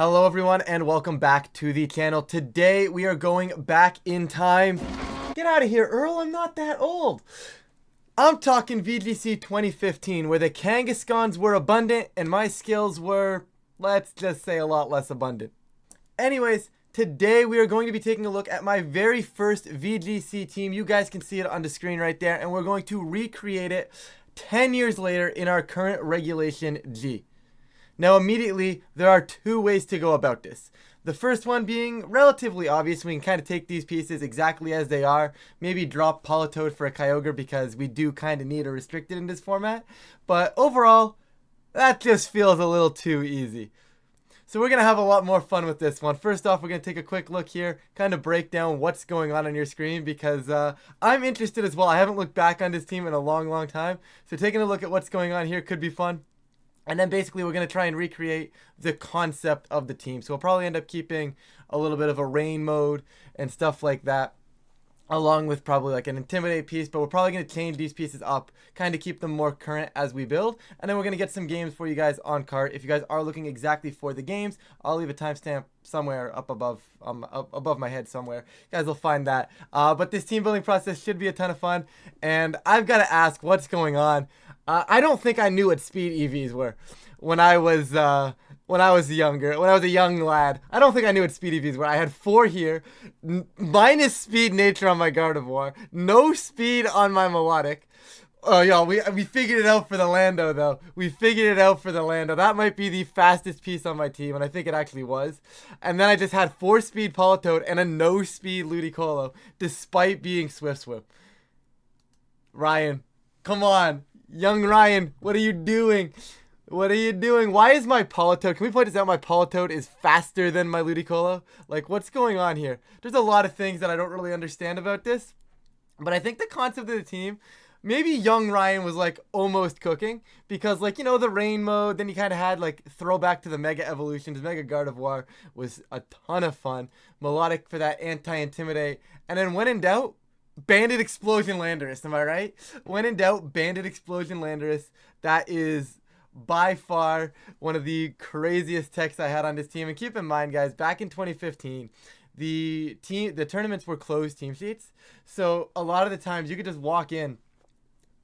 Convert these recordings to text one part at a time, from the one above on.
Hello everyone and welcome back to the channel. Today we are going back in time. Get out of here, Earl, I'm not that old. I'm talking VGC 2015 where the Kangaskhan's were abundant and my skills were, let's just say, a lot less abundant. Anyways, today we are going to be taking a look at my very first VGC team. You guys can see it on the screen right there, and we're going to recreate it 10 years later in our current Regulation G. Now immediately, there are two ways to go about this. The first one being relatively obvious. We can kind of take these pieces exactly as they are. Maybe drop Politoed for a Kyogre because we do kind of need a restricted in this format. But overall, that just feels a little too easy. So we're going to have a lot more fun with this one. First off, we're going to take a quick look here, kind of break down what's going on your screen because I'm interested as well. I haven't looked back on this team in a long time. So taking a look at what's going on here could be fun. And then basically we're going to try and recreate the concept of the team. So we'll probably end up keeping a little bit of a rain mode and stuff like that, along with probably like an intimidate piece. But we're probably going to change these pieces up, kind of keep them more current as we build. And then we're going to get some games for you guys on cart. If you guys are looking exactly for the games, I'll leave a timestamp somewhere up above my head somewhere. You guys will find that. But this team building process should be a ton of fun. And I've got to ask, what's going on? I don't think I knew what speed EVs were when I was younger. When I was a young lad, I don't think I knew what speed EVs were. I had 4 here, minus speed nature on my Gardevoir, no speed on my Melodic. Oh, y'all, we figured it out for the Lando, though. We figured it out for the Lando. That might be the fastest piece on my team, and I think it actually was. And then I just had 4-speed Politoed and a no-speed Ludicolo, despite being Swift Swim. Ryan, come on. Young Ryan, what are you doing? What are you doing? Why is my Politoed, can we point this out? My Politoed is faster than my Ludicolo. Like, what's going on here? There's a lot of things that I don't really understand about this. But I think the concept of the team, maybe young Ryan was like almost cooking. Because like, you know, the rain mode, then you kind of had like throwback to the Mega Evolutions. Mega Gardevoir was a ton of fun. Melodic for that anti-intimidate. And then when in doubt, Bandit Explosion Landorus, am I right? When in doubt, Bandit Explosion Landorus. That is by far one of the craziest techs I had on this team. And keep in mind, guys, back in 2015, the tournaments were closed team sheets. So a lot of the times you could just walk in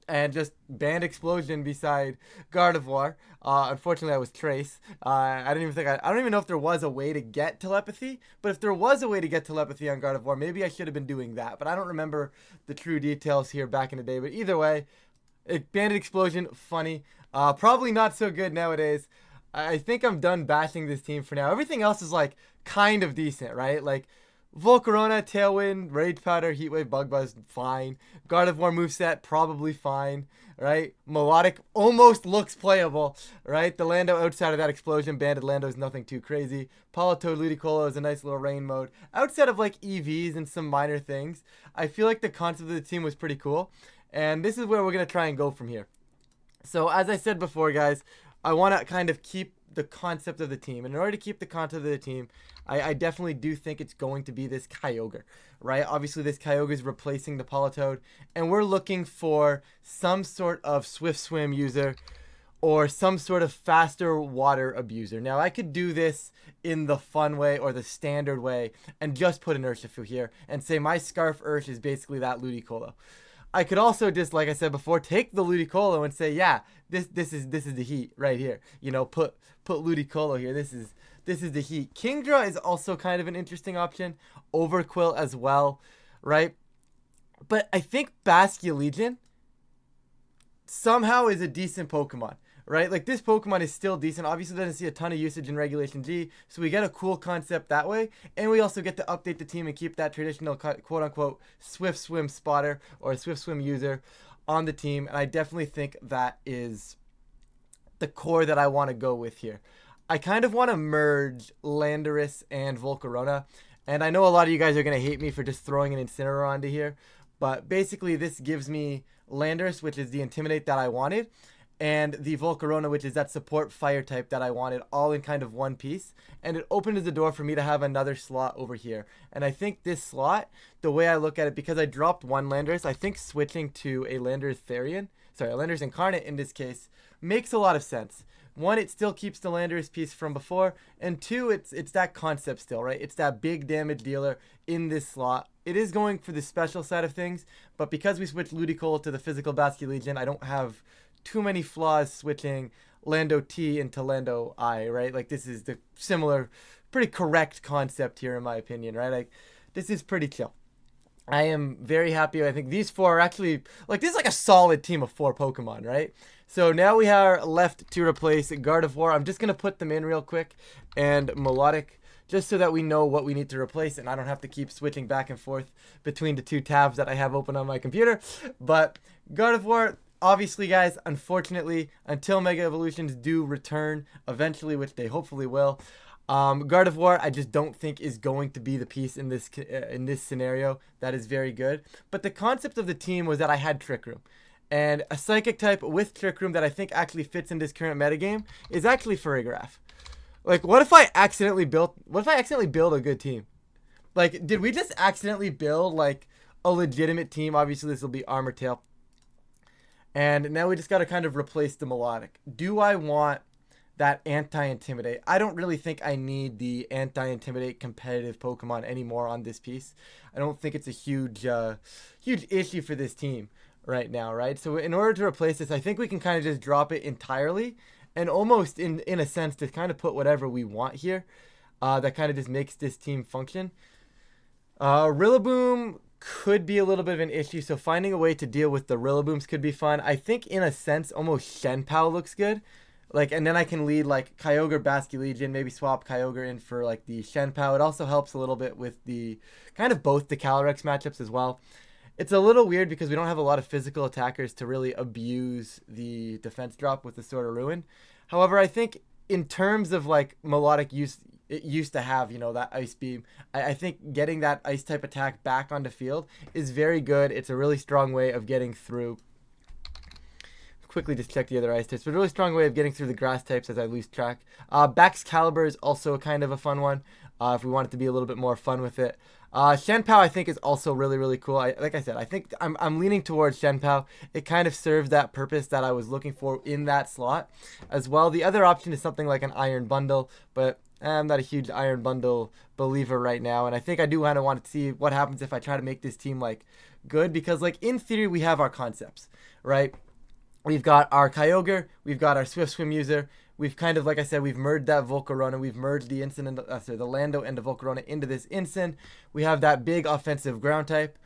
and just Band Explosion beside Gardevoir. Unfortunately, I was Trace. I don't even know if there was a way to get telepathy. But if there was a way to get telepathy on Gardevoir, maybe I should have been doing that. But I don't remember the true details here back in the day. But either way, Bandit Explosion, funny. Probably not so good nowadays. I think I'm done bashing this team for now. Everything else is like kind of decent, right? Like Volcarona, Tailwind, Rage Powder, Heatwave, Bug Buzz, fine. Gardevoir moveset, probably fine, right? Melodic almost looks playable, right? The Lando outside of that explosion, Banded Lando is nothing too crazy. Politoed Ludicolo is a nice little rain mode. Outside of like EVs and some minor things, I feel like the concept of the team was pretty cool. And this is where we're going to try and go from here. So as I said before, guys, I want to kind of keep the concept of the team. And in order to keep the concept of the team, I definitely do think it's going to be this Kyogre, right? Obviously, this Kyogre is replacing the Politoed, and we're looking for some sort of Swift Swim user or some sort of faster water abuser. Now, I could do this in the fun way or the standard way and just put an Urshifu here and say my Scarf Ursh is basically that Ludicolo. I could also just, like I said before, take the Ludicolo and say, yeah, this is the heat right here. You know, put Ludicolo here. This is the heat. Kingdra is also kind of an interesting option. Overquill as well, right? But I think Basculegion somehow is a decent Pokemon, right? Like this Pokemon is still decent. Obviously doesn't see a ton of usage in Regulation G, so we get a cool concept that way, and we also get to update the team and keep that traditional quote-unquote Swift Swim spotter or Swift Swim user on the team, and I definitely think that is the core that I want to go with here. I kind of want to merge Landorus and Volcarona, and I know a lot of you guys are going to hate me for just throwing an Incineroar onto here, but basically this gives me Landorus, which is the Intimidate that I wanted, and the Volcarona, which is that support fire type that I wanted, all in kind of one piece. And it opens the door for me to have another slot over here. And I think this slot, the way I look at it, because I dropped one Landorus, I think switching to a Landorus Therian, a Landorus Incarnate in this case, makes a lot of sense. one, it still keeps the Landorus piece from before, and two, it's that concept still, right? It's that big damage dealer in this slot. It is going for the special side of things, but because we switched Ludicolo to the physical Basket Legion, I don't have too many flaws switching Lando T into Lando I, right? Like, this is the similar, pretty correct concept here, in my opinion, right? Like, this is pretty chill. I am very happy. I think these four are actually, like, this is like a solid team of 4 Pokemon, right? So now we are left to replace Gardevoir. I'm just going to put them in real quick, and Melodic, just so that we know what we need to replace, and I don't have to keep switching back and forth between the 2 tabs that I have open on my computer. But Gardevoir, obviously, guys, unfortunately, until Mega Evolutions do return eventually, which they hopefully will, Gardevoir, I just don't think is going to be the piece in this scenario that is very good. But the concept of the team was that I had Trick Room. And a Psychic type with Trick Room that I think actually fits in this current metagame is actually Farigiraf. Like, what if I accidentally build a good team? Like, did we just accidentally build, like, a legitimate team? Obviously, this will be Armor Tail. And now we just got to kind of replace the Melodic. Do I want that Anti-Intimidate? I don't really think I need the Anti-Intimidate competitive Pokemon anymore on this piece. I don't think it's a huge issue for this team right now, right? So in order to replace this, I think we can kind of just drop it entirely, and almost in a sense to kind of put whatever we want here. That kind of just makes this team function. Rillaboom could be a little bit of an issue, so finding a way to deal with the Rillabooms could be fun. I think in a sense almost Shenpao looks good. Like, and then I can lead like Kyogre, Basket Legion, maybe swap Kyogre in for like the Shenpao. It also helps a little bit with the kind of both the Calyrex matchups as well. It's a little weird because we don't have a lot of physical attackers to really abuse the defense drop with the Sword of Ruin. However, I think in terms of like Melodic use, it used to have, you know, that Ice Beam. I think getting that Ice type attack back onto field is very good. It's a really strong way of getting through. Quickly just check the other ice types, but a really strong way of getting through the grass types as I lose track. Baxcalibur is also kind of a fun one if we want it to be a little bit more fun with it. Shenpao I think is also really, really cool. Like I said, I think I'm leaning towards Shenpao. It kind of serves that purpose that I was looking for in that slot as well. The other option is something like an Iron Bundle, but I'm not a huge Iron Bundle believer right now, and I think I do kind of want to see what happens if I try to make this team like good, because like in theory we have our concepts, right? We've got our Kyogre, we've got our Swift Swim user, we've kind of, like I said, we've merged that Volcarona, we've merged the the Lando and the Volcarona into this Incin. We have that big offensive ground type.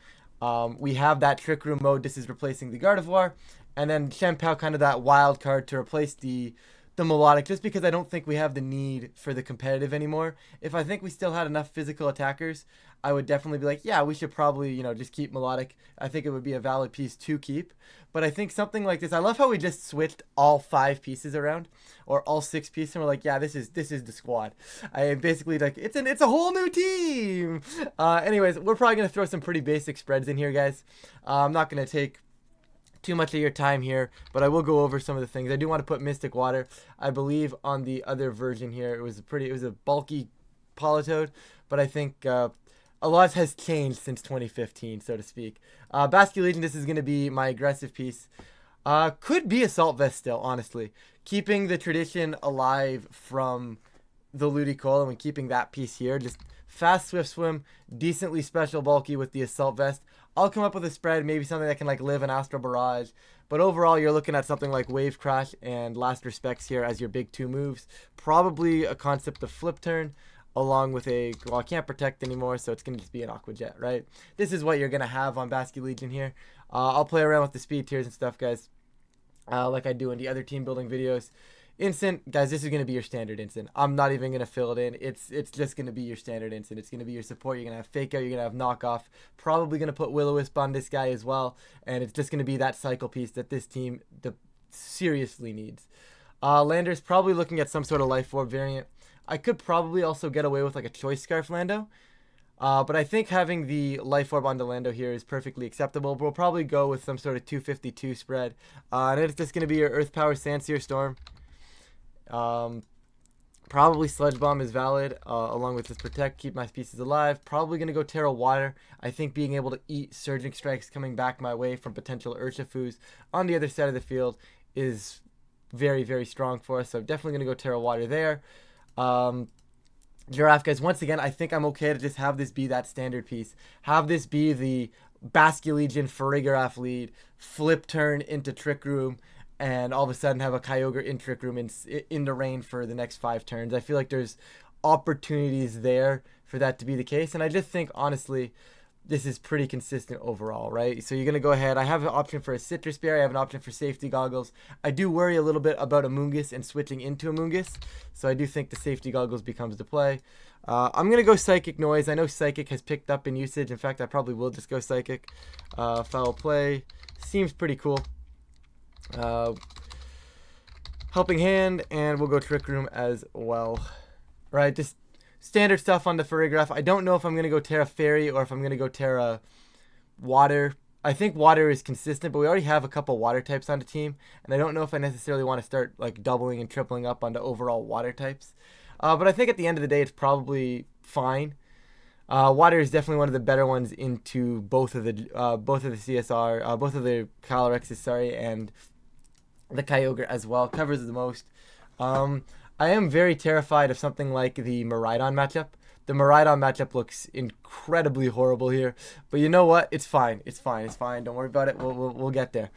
We have that Trick Room mode, this is replacing the Gardevoir. And then Shenpao, kind of that wild card to replace the Melodic, just because I don't think we have the need for the competitive anymore. If I think we still had enough physical attackers, I would definitely be like, yeah, we should probably, you know, just keep Melodic. I think it would be a valid piece to keep. But I think something like this, I love how we just switched all 5 pieces around, or all 6 pieces, and we're like, yeah, this is the squad. I basically like, it's a whole new team. Anyways, we're probably gonna throw some pretty basic spreads in here, guys. I'm not gonna take too much of your time here, but I will go over some of the things. I do want to put Mystic Water. I believe on the other version here, it was a bulky Politoed, but I think a lot has changed since 2015, so to speak. Basket Legion, this is going to be my aggressive piece. Could be Assault Vest still, honestly. Keeping the tradition alive from the Ludicolo and keeping that piece here. Just fast Swift Swim, decently special bulky with the Assault Vest. I'll come up with a spread, maybe something that can like live in Astral Barrage. But overall, you're looking at something like Wave Crash and Last Respects here as your big 2 moves. Probably a concept of Flip Turn, along with a, well, I can't protect anymore, so it's going to just be an Aqua Jet, right? This is what you're going to have on Basket Legion here. I'll play around with the speed tiers and stuff, guys, like I do in the other team building videos. Instant, guys, this is going to be your standard Instant. I'm not even going to fill it in. It's just going to be your standard Instant. It's going to be your support. You're going to have Fake Out. You're going to have Knockoff. Probably going to put Will-O-Wisp on this guy as well. And it's just going to be that cycle piece that this team seriously needs. Lander's probably looking at some sort of Life Orb variant. I could probably also get away with like a Choice Scarf Lando. But I think having the Life Orb onto Lando here is perfectly acceptable. But we'll probably go with some sort of 252 spread. And it's just going to be your Earth Power Sandsear Storm. Probably Sludge Bomb is valid, along with this Protect, keep my pieces alive. Probably going to go Terra Water. I think being able to eat Surging Strikes coming back my way from potential Urshifus on the other side of the field is very, very strong for us. So definitely going to go Terra Water there. Giraffe, guys, once again, I think I'm okay to just have this be that standard piece. Have this be the Basculegion Farigiraf lead, flip turn into Trick Room, and all of a sudden have a Kyogre in Trick Room in the rain for the next 5 turns. I feel like there's opportunities there for that to be the case, and I just think, honestly, this is pretty consistent overall, right? So you're going to go ahead. I have an option for a Citrus Berry. I have an option for Safety Goggles. I do worry a little bit about Amoonguss and switching into Amoonguss. So I do think the Safety Goggles becomes the play. I'm going to go Psychic Noise. I know Psychic has picked up in usage. In fact, I probably will just go Psychic. Foul Play. Seems pretty cool. Helping Hand. And we'll go Trick Room as well. Right, just standard stuff on the Farigiraf. I don't know if I'm going to go Terra Fairy or if I'm going to go Terra Water. I think Water is consistent, but we already have a couple Water types on the team, and I don't know if I necessarily want to start like doubling and tripling up on the overall Water types. But I think at the end of the day, it's probably fine. Water is definitely one of the better ones into both of the CSR, both of the Calyrexes, sorry, and the Kyogre as well. Covers the most. I am very terrified of something like the Koraidon matchup. The Koraidon matchup looks incredibly horrible here, but you know what? It's fine. It's fine. It's fine. Don't worry about it. We'll get there.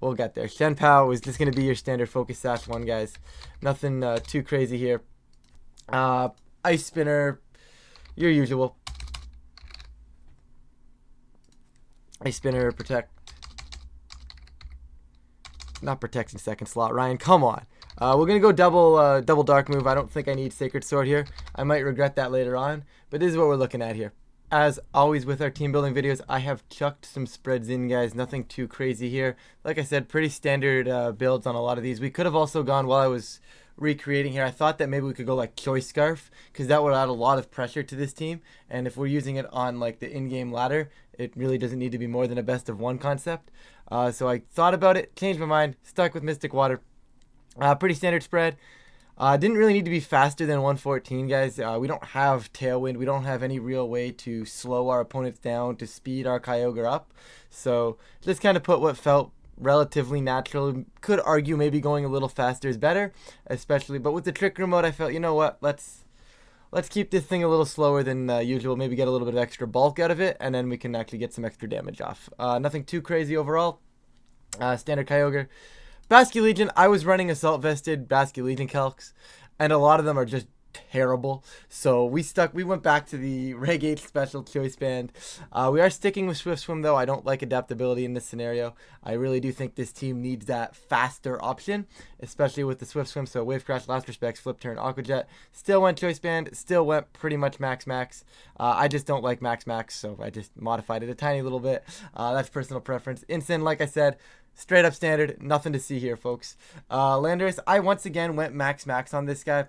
We'll get there. Shenpao is just gonna be your standard Focus Sash one, guys. Nothing too crazy here. Ice Spinner, your usual. Ice Spinner, Protect. Not Protect in second slot. Ryan, come on. We're going to go double Dark move. I don't think I need Sacred Sword here. I might regret that later on, but this is what we're looking at here. As always with our team building videos, I have chucked some spreads in, guys. Nothing too crazy here. Like I said, pretty standard builds on a lot of these. We could have also gone, while I was recreating here, I thought that maybe we could go like Choice Scarf, because that would add a lot of pressure to this team. And if we're using it on like the in-game ladder, it really doesn't need to be more than a best of 1 concept. So I thought about it, changed my mind, stuck with Mystic Water. Pretty standard spread. Didn't really need to be faster than 114, guys. We don't have Tailwind. We don't have any real way to slow our opponents down, to speed our Kyogre up. So just kind of put what felt relatively natural. Could argue maybe going a little faster is better, especially. But with the Trick Room mode, I felt, you know what? Let's keep this thing a little slower than usual. Maybe get a little bit of extra bulk out of it, and then we can actually get some extra damage off. Nothing too crazy overall. Standard Kyogre. Basculegion, I was running Assault Vested Basculegion Calcs, and a lot of them are just terrible. So we went back to the Reg 8 Special Choice Band. We are sticking with Swift Swim, though. I don't like adaptability in this scenario. I really do think this team needs that faster option, especially with the Swift Swim. So Wave Crash, Last Respects, Flip Turn, Aqua Jet. Still went Choice Band, still went pretty much Max. I just don't like Max, so I just modified it a tiny little bit. That's personal preference. Incin, like I said, straight up standard, nothing to see here, folks. Landorus, I once again went Max on this guy.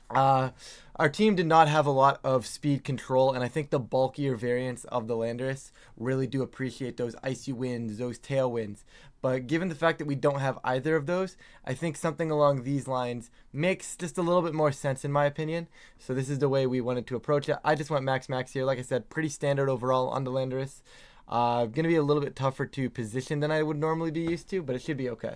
Our team did not have a lot of speed control, and I think the bulkier variants of the Landorus really do appreciate those Icy Winds, those Tailwinds. But given the fact that we don't have either of those, I think something along these lines makes just a little bit more sense in my opinion. So this is the way we wanted to approach it. I just went Max here. Like I said, pretty standard overall on the Landorus. Going to be a little bit tougher to position than I would normally be used to, but it should be okay.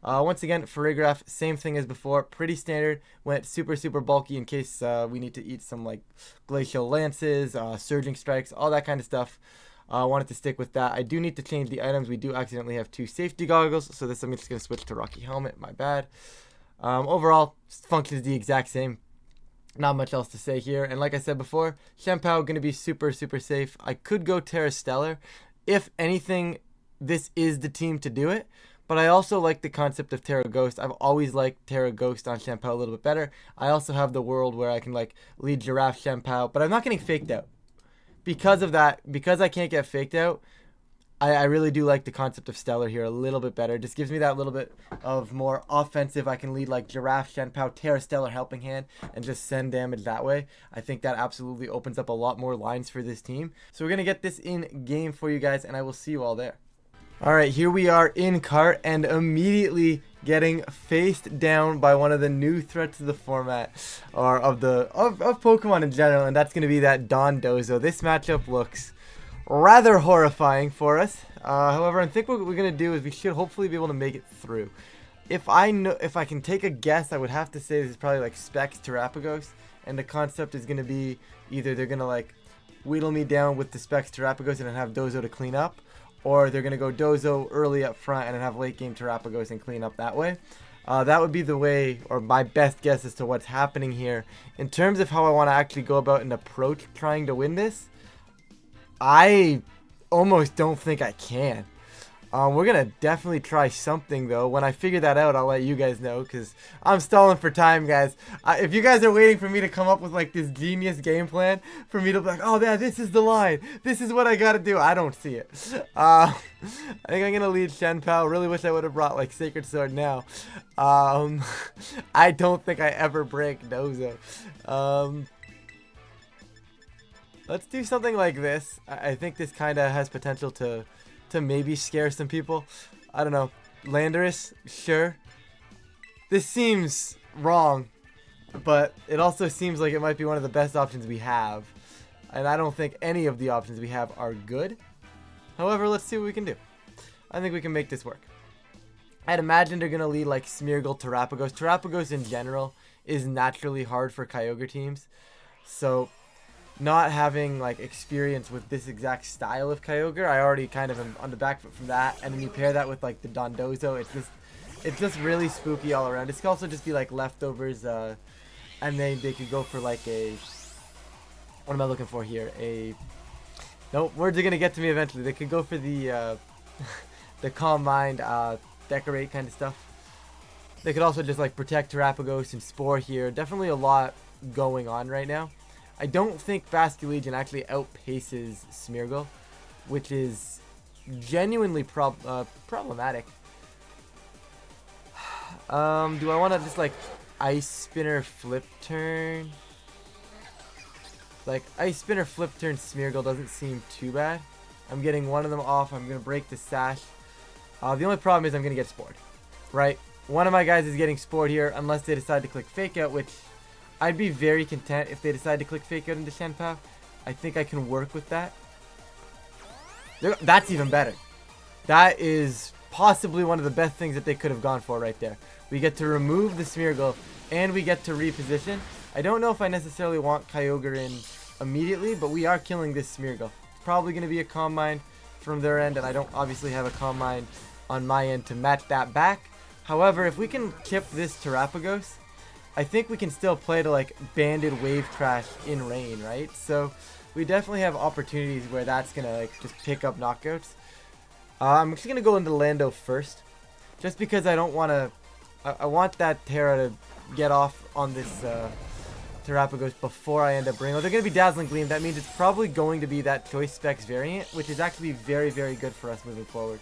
Once again, Farigiraf, same thing as before. Pretty standard. Went super bulky in case we need to eat some like Glacial Lances, Surging Strikes, all that kind of stuff. Wanted to stick with that. I do need to change the items. We do accidentally have 2 Safety Goggles, so this I'm just going to switch to Rocky Helmet. My bad. Overall, functions the exact same. Not much else to say here. And like I said before, Shenpao going to be super safe. I could go Terra Stellar. If anything, this is the team to do it. But I also like the concept of Terra Ghost. I've always liked Terra Ghost on Shenpao a little bit better. I also have the world where I can like lead Giraffe Shenpao, but I'm not getting faked out. Because of that, because I can't get faked out, I really do like the concept of Stellar here a little bit better. It just gives me that little bit of more offensive. I can lead like Giraffe, Shenpao, Terra Stellar, Helping Hand, and just send damage that way. I think that absolutely opens up a lot more lines for this team. So we're going to get this in game for you guys, and I will see you all there. Alright, here we are in cart and immediately getting faced down by one of the new threats of the format, or of Pokemon in general, and that's going to be that Dondozo. This matchup looks rather horrifying for us. However, I think what we're going to do is we should hopefully be able to make it through. if I can take a guess, I would have to say this is probably like Specs Terapagos, and the concept is gonna be either they're gonna like wheedle me down with the Specs Terapagos and then have Dozo to clean up, or they're gonna go Dozo early up front and then have late game Terapagos and clean up that way. That would be the way, or my best guess as to what's happening here. In terms of how I want to actually go about and approach trying to win this, I almost don't think I can. We're going to definitely try something, though. When I figure that out, I'll let you guys know, because I'm stalling for time, guys. If you guys are waiting for me to come up with, like, this genius game plan, for me to be like, oh, yeah, this is the line. This is what I got to do. I don't see it. I think I'm going to lead Shen Pao. Really wish I would have brought, like, Sacred Sword now. I don't think I ever break Dozo. Let's do something like this. I think this kind of has potential to maybe scare some people. I don't know. Landorus, sure. This seems wrong, but it also seems like it might be one of the best options we have. And I don't think any of the options we have are good. However, let's see what we can do. I think we can make this work. I'd imagine they're going to lead like Smeargle, Terapagos. Terapagos in general is naturally hard for Kyogre teams. So not having like experience with this exact style of Kyogre, I already kind of am on the back foot from that. And then you pair that with like the Dondozo, it's just really spooky all around. It could also just be like leftovers, and then they could go for like a, what am I looking for here? No, words are gonna get to me eventually. They could go for the the Calm Mind, Decorate kind of stuff. They could also just like protect Terapagos and Spore here. Definitely a lot going on right now. I don't think Basculegion actually outpaces Smeargle, which is genuinely problematic. Do I want to just like Ice Spinner Flip Turn? Like Ice Spinner Flip Turn Smeargle doesn't seem too bad. I'm getting one of them off. I'm going to break the Sash. The only problem is I'm going to get Spored, right? One of my guys is getting Spored here unless they decide to click Fake Out, which I'd be very content if they decide to click Fake Out into Shen Pao. I think I can work with that. That's even better. That is possibly one of the best things that they could have gone for right there. We get to remove the Smeargle and we get to reposition. I don't know if I necessarily want Kyogre in immediately, but we are killing this Smeargle. It's probably going to be a Calm Mind from their end, and I don't obviously have a Calm Mind on my end to match that back. However, if we can kip this Terapagos, I think we can still play to like Banded Wave Crash in rain, right? So we definitely have opportunities where that's going to like just pick up knockouts. I'm actually going to go into Lando first, just because I don't want to, I want that Terra to get off on this Terapagos before I end up bringing. They're going to be Dazzling Gleam. That means it's probably going to be that Choice Specs variant, which is actually very, very good for us moving forward.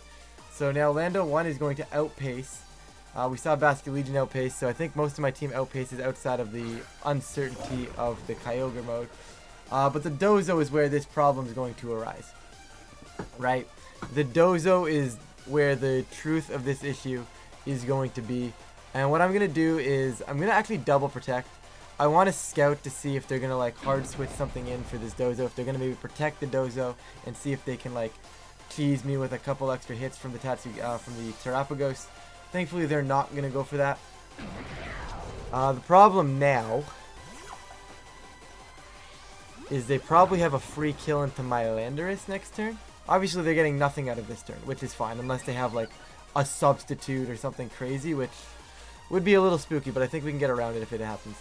So now Lando 1 is going to outpace. We saw Basculegion outpace, so I think most of my team outpaces outside of the uncertainty of the Kyogre mode. But the Dozo is where this problem is going to arise, right? The Dozo is where the truth of this issue is going to be. And what I'm going to do is I'm going to actually double protect. I want to scout to see if they're going to like hard switch something in for this Dozo. If they're going to maybe protect the Dozo and see if they can like cheese me with a couple extra hits from the Terapagos. Thankfully, they're not going to go for that. The problem now is they probably have a free kill into my Landorus next turn. Obviously, they're getting nothing out of this turn, which is fine, unless they have like a substitute or something crazy, which would be a little spooky, but I think we can get around it if it happens.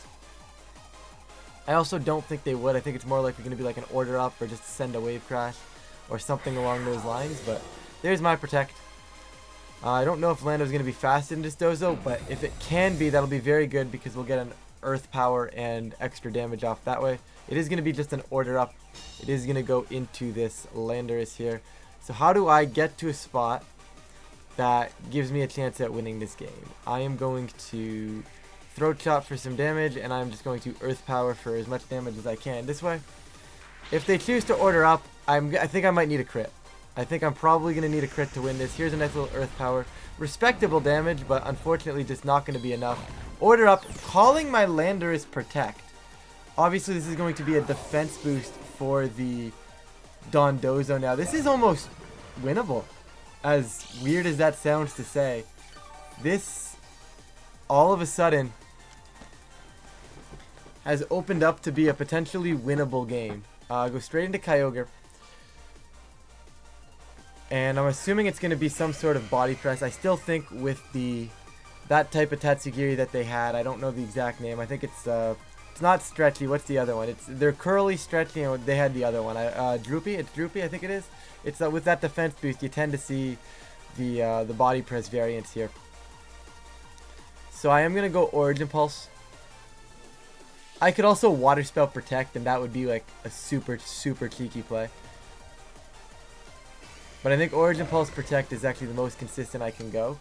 I also don't think they would. I think it's more likely going to be like an order up or just send a Wave Crash or something along those lines, but there's my protect. I don't know if Lando's going to be fast in this Dozo, but if it can be, that'll be very good because we'll get an Earth Power and extra damage off that way. It is going to be just an order up. It is going to go into this Landorus here. So how do I get to a spot that gives me a chance at winning this game? I am going to Throat Chop for some damage, and I'm just going to Earth Power for as much damage as I can this way. If they choose to order up, I think I might need a crit. I think I'm probably going to need a crit to win this. Here's a nice little Earth Power. Respectable damage, but unfortunately just not going to be enough. Order up, calling my Landorus Protect. Obviously, this is going to be a defense boost for the Dondozo now. This is almost winnable, as weird as that sounds to say. This all of a sudden has opened up to be a potentially winnable game. Go straight into Kyogre. And I'm assuming it's going to be some sort of body press. I still think with that type of Tatsugiri that they had, I don't know the exact name. I think it's not Stretchy. What's the other one? They're Curly, Stretchy, and they had the other one. Droopy. It's Droopy, I think it is. It's with that defense boost, you tend to see the body press variants here. So I am going to go Origin Pulse. I could also Water Spout Protect, and that would be like a super, super cheeky play. But I think Origin Pulse Protect is actually the most consistent I can go.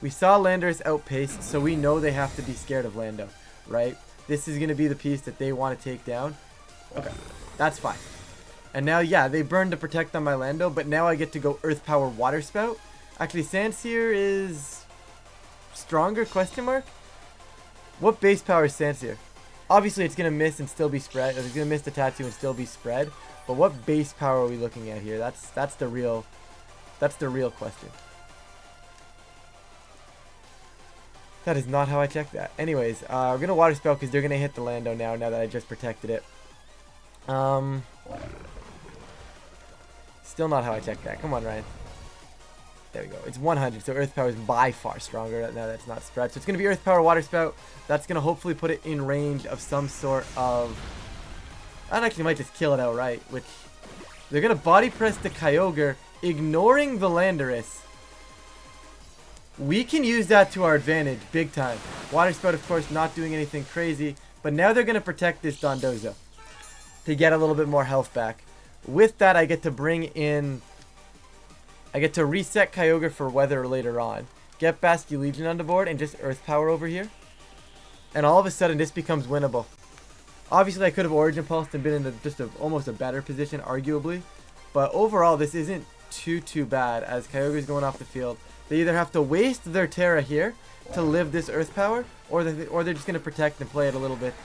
We saw Landorus outpace, so we know they have to be scared of Lando, right? This is going to be the piece that they want to take down. Okay, that's fine. And now, yeah, they burned to Protect on my Lando, but now I get to go Earth Power Water Spout. Actually, Sandsear is stronger, question mark? What base power is Sandsear? Obviously, it's going to miss and still be spread. It's going to miss the Tattoo and still be spread. But what base power are we looking at here? That's the real question. That is not how I check that. Anyways, we're going to Water Spell because they're going to hit the Lando now that I just protected it. Still not how I check that. Come on, Ryan. There we go. It's 100, so Earth Power is by far stronger. Now that's not spread. So it's going to be Earth Power Water Spout. That's going to hopefully put it in range of some sort of... That actually might just kill it outright, which... They're going to Body Press the Kyogre, ignoring the Landorus. We can use that to our advantage, big time. Water Spout, of course, not doing anything crazy. But now they're going to protect this Dondozo to get a little bit more health back. With that, I get to bring in... I get to reset Kyogre for weather later on. Get Basculegion on the board and just Earth Power over here. And all of a sudden, this becomes winnable. Obviously, I could have Origin Pulsed and been in just almost a better position, arguably. But overall, this isn't too bad as Kyogre's going off the field. They either have to waste their Terra here to live this Earth Power, or they're just going to protect and play it a little bit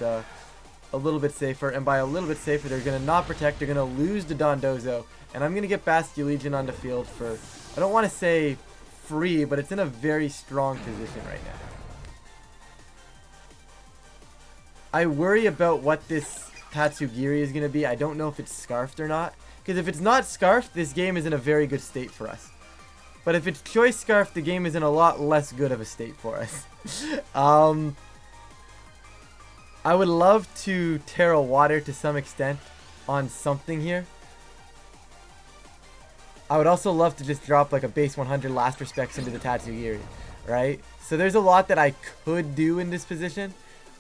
safer. And by a little bit safer, they're going to not protect. They're going to lose the Dondozo. And I'm going to get Basculegion on the field for, I don't want to say free, but it's in a very strong position right now. I worry about what this Tatsugiri is going to be. I don't know if it's Scarfed or not. Because if it's not Scarfed, this game is in a very good state for us. But if it's Choice Scarf, the game is in a lot less good of a state for us. I would love to Terra Water to some extent on something here. I would also love to just drop like a base 100 Last Respects into the Tatsugiri, right? So there's a lot that I could do in this position.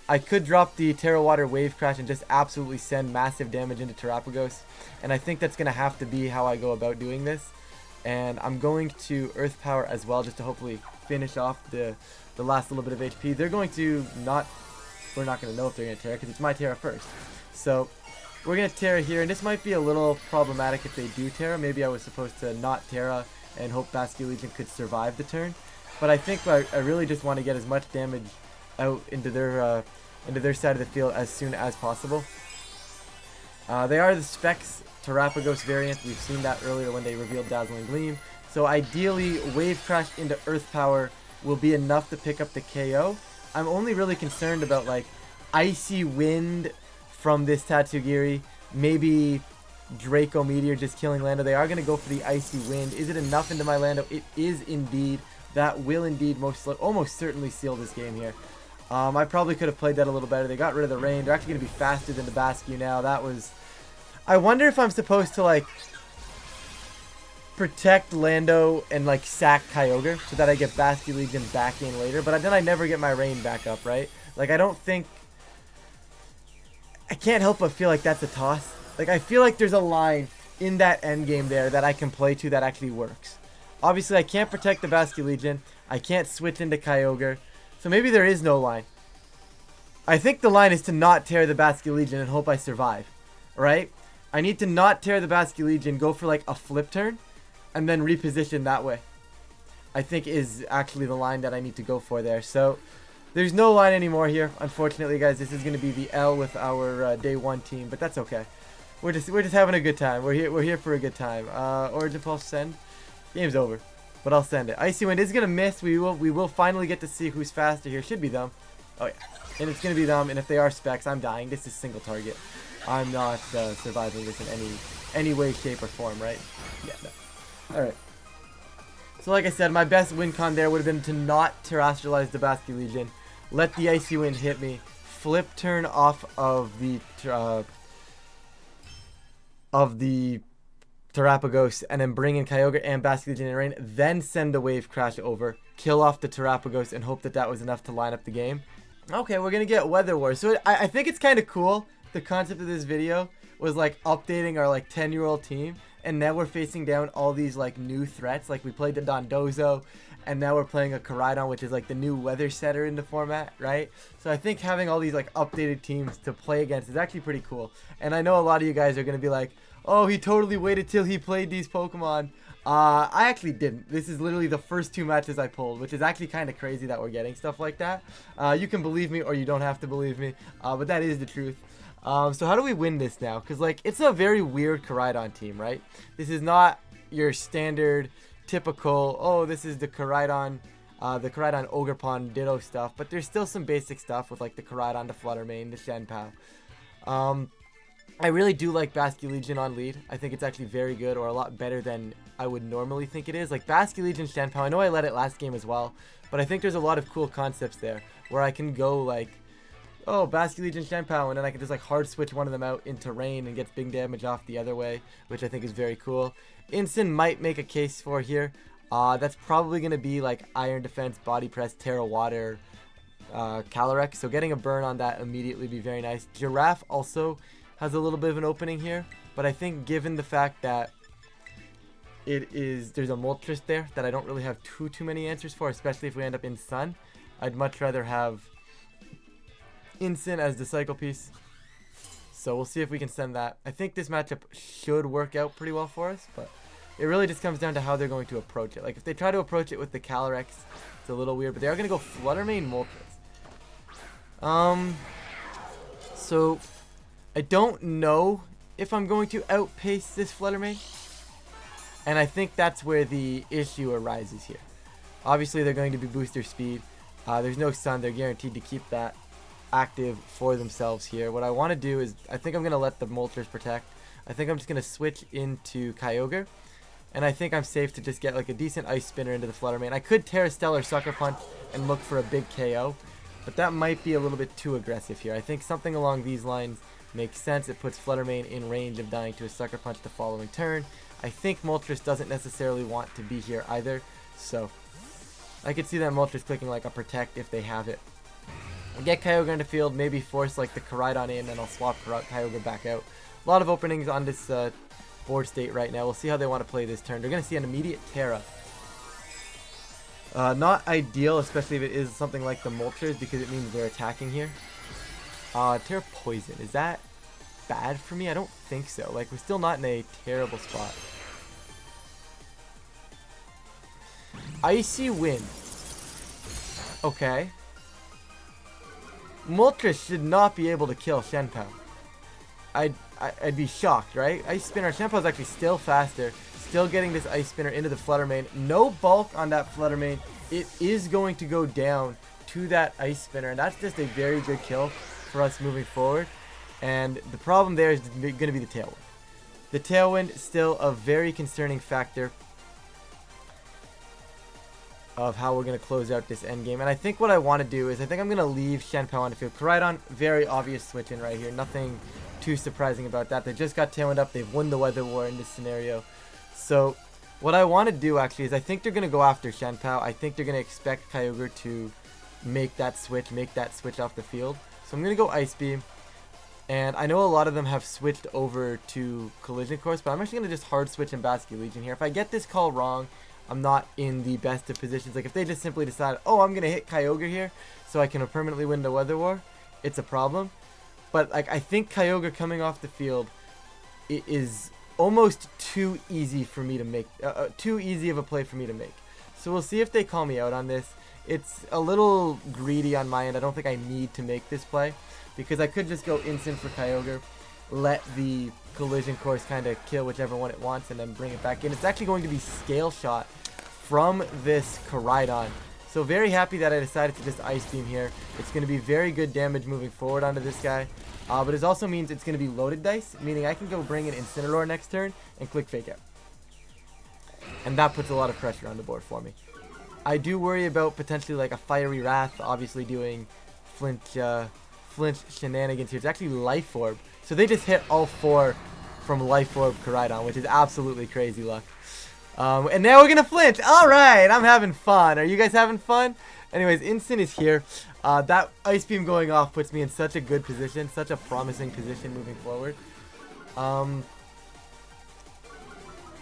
I could drop the Terra Water Wave Crash and just absolutely send massive damage into Terapagos. And I think that's going to have to be how I go about doing this. And I'm going to Earth Power as well just to hopefully finish off the last little bit of HP. They're going to not... We're not going to know if they're going to Terra because it's my Terra first. So we're going to Terra here. And this might be a little problematic if they do Terra. Maybe I was supposed to not Terra and hope Basculegion could survive the turn. But I think I really just want to get as much damage out into their side of the field as soon as possible. They are the Specs Terapagos variant. We've seen that earlier when they revealed Dazzling Gleam. So ideally, Wave Crash into Earth Power will be enough to pick up the KO. I'm only really concerned about like Icy Wind from this Tatsugiri. Maybe Draco Meteor just killing Lando. They are going to go for the Icy Wind. Is it enough into my Lando? It is indeed. That will indeed almost certainly seal this game here. I probably could have played that a little better. They got rid of the rain. They're actually going to be faster than the Bascu now. That was... I wonder if I'm supposed to, like, protect Lando and, like, sack Kyogre so that I get Basculegion back in later. But then I never get my rain back up, right? Like, I don't think... I can't help but feel like that's a toss. Like, I feel like there's a line in that endgame there that I can play to that actually works. Obviously, I can't protect the Basculegion. I can't switch into Kyogre. So maybe there is no line. I think the line is to not tear the Basculegion and hope I survive. Right? I need to not tear the Basculegion, go for like a flip turn, and then reposition that way. I think is actually the line that I need to go for there. So there's no line anymore here. Unfortunately, guys, this is going to be the L with our day one team, but that's okay. We're just having a good time. We're here for a good time. Origin Pulse send. Game's over. but I'll send it. Icy Wind is going to miss. We will finally get to see who's faster here. Should be them. Oh, yeah. And it's going to be them. And if they are specs, I'm dying. This is single target. I'm not surviving this in any way, shape, or form, right? Yeah, no. Alright. So like I said, my best win con there would have been to not terrestrialize the Basque Legion. Let the Icy Wind hit me. Flip turn off of the Terapagos, and then bring in Kyogre and Basque Legion in rain. Then send the Wave Crash over. Kill off the Terapagos and hope that that was enough to line up the game. Okay, we're going to get Weather War. So I think it's kind of cool. The concept of this video was like updating our like 10-year-old team. And now we're facing down all these like new threats. Like we played the Dondozo, and now we're playing a Koraidon, which is like the new weather setter in the format, right? So I think having all these like updated teams to play against is actually pretty cool. And I know a lot of you guys are going to be like, oh, he totally waited till he played these Pokemon. I actually didn't. This is literally the first 2 matches I pulled, which is actually kind of crazy that we're getting stuff like that. You can believe me or you don't have to believe me, but that is the truth. So how do we win this now? Because like it's a very weird Koraidon team, right? This is not your standard, typical, oh, this is the Koraidon Ogerpon Ditto stuff. But there's still some basic stuff with like the Koraidon, the Fluttermane, the Shenpao. I really do like Basque Legion on lead. I think it's actually very good, or a lot better than I would normally think it is. Like Basque Legion, Shenpao, I know I led it last game as well, but I think there's a lot of cool concepts there where I can go like, oh, Basque Legion, Shenpao, and then I can just like hard switch one of them out into rain and gets big damage off the other way, which I think is very cool. Incin might make a case for here. That's probably going to be like Iron Defense, Body Press, Terra Water, Calyrex, so getting a burn on that immediately be very nice. Giraffe also has a little bit of an opening here, but I think given the fact that there's a Moltres there that I don't really have too many answers for, especially if we end up in Sun, I'd much rather have Incin as the cycle piece. So we'll see if we can send that. I think this matchup should work out pretty well for us, but it really just comes down to how they're going to approach it. Like if they try to approach it with the Calyrex, it's a little weird, but they are going to go Fluttermane Moltres. So I don't know if I'm going to outpace this Fluttermane, and I think that's where the issue arises here. Obviously they're going to be booster speed. There's no Sun, they're guaranteed to keep that active for themselves here. What I want to do is, I think I'm going to let the Moltres protect. I think I'm just going to switch into Kyogre, and I think I'm safe to just get like a decent Ice Spinner into the Fluttermane. I could Terra Stellar Sucker Punch and look for a big KO, but that might be a little bit too aggressive here. I think something along these lines makes sense. It puts Fluttermane in range of dying to a Sucker Punch the following turn. I think Moltres doesn't necessarily want to be here either, so I could see that Moltres clicking like a Protect if they have it. I'll get Kyogre into field, maybe force like the Koraidon in, and I'll swap Kyogre back out. A lot of openings on this board state right now. We'll see how they want to play this turn. They're going to see an immediate Terra. Not ideal, especially if it is something like the Moltres, because it means they're attacking here. Terra Poison. Is that bad for me? I don't think so. Like, we're still not in a terrible spot. Icy Wind. Okay. Moltres should not be able to kill Shenpao. I'd be shocked, right? Ice Spinner. Shenpao's actually still faster. Still getting this Ice Spinner into the Fluttermane. No bulk on that Fluttermane. It is going to go down to that Ice Spinner, and that's just a very good kill for us moving forward. And the problem there is going to be the Tailwind. The Tailwind still a very concerning factor of how we're going to close out this endgame. And I think what I want to do is I think I'm going to leave Shenpao on the field. Koraidon, very obvious switch in right here. Nothing too surprising about that. They just got Tailwind up. They've won the Weather War in this scenario. So what I want to do actually is I think they're going to go after Shenpao. I think they're going to expect Kyogre to make that switch off the field. So I'm going to go Ice Beam. And I know a lot of them have switched over to Collision Course, but I'm actually going to just hard switch in Basque Legion here. If I get this call wrong, I'm not in the best of positions. Like if they just simply decide, oh, I'm going to hit Kyogre here so I can permanently win the Weather War, it's a problem. But like I think Kyogre coming off the field is almost too easy for me to make, too easy of a play for me to make. So we'll see if they call me out on this. It's a little greedy on my end. I don't think I need to make this play because I could just go instant for Kyogre, let the Collision Course kind of kill whichever one it wants, and then bring it back in. It's actually going to be Scale Shot from this Koraidon. So very happy that I decided to just Ice Beam here. It's going to be very good damage moving forward onto this guy. But it also means it's going to be loaded dice, meaning I can go bring an Incineroar next turn and click Fake Out. And that puts a lot of pressure on the board for me. I do worry about potentially like a Fiery Wrath, obviously doing Flint shenanigans here. It's actually Life Orb. So they just hit all 4 from Life Orb Koraidon, which is absolutely crazy luck. And now we're going to flinch. All right, I'm having fun. Are you guys having fun? Anyways, Incin is here. That Ice Beam going off puts me in such a good position, such a promising position moving forward.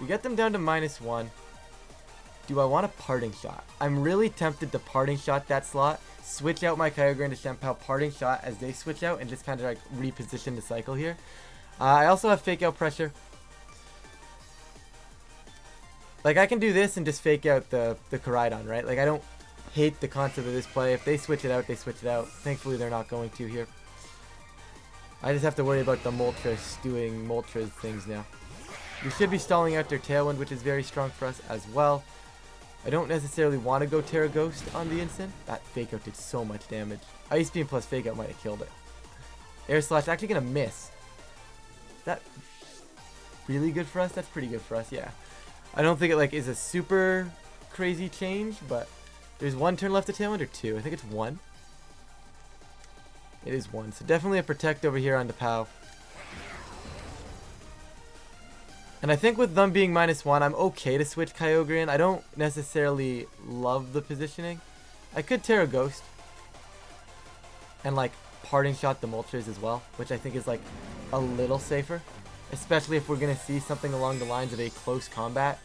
We get them down to -1. Do I want a Parting Shot? I'm really tempted to Parting Shot that slot, switch out my Kyogre into Shenpao, Parting Shot as they switch out, and just kind of like reposition the cycle here. I also have Fake Out Pressure. Like, I can do this and just Fake Out the Koraidon, right? Like, I don't hate the concept of this play. If they switch it out, they switch it out. Thankfully, they're not going to here. I just have to worry about the Moltres doing Moltres things now. We should be stalling out their Tailwind, which is very strong for us as well. I don't necessarily want to go Terra Ghost on the Incin. That Fake Out did so much damage. Ice Beam plus Fake Out might have killed it. Air Slash actually going to miss. Is that really good for us? That's pretty good for us, yeah. I don't think it like is a super crazy change, but there's 1 turn left to Tailwind or 2? I think it's 1. It is 1, so definitely a Protect over here on the POW. And I think with them being -1, I'm okay to switch Kyogre in. I don't necessarily love the positioning. I could Terra Ghost and like Parting Shot the Moltres as well, which I think is like a little safer. Especially if we're going to see something along the lines of a close combat,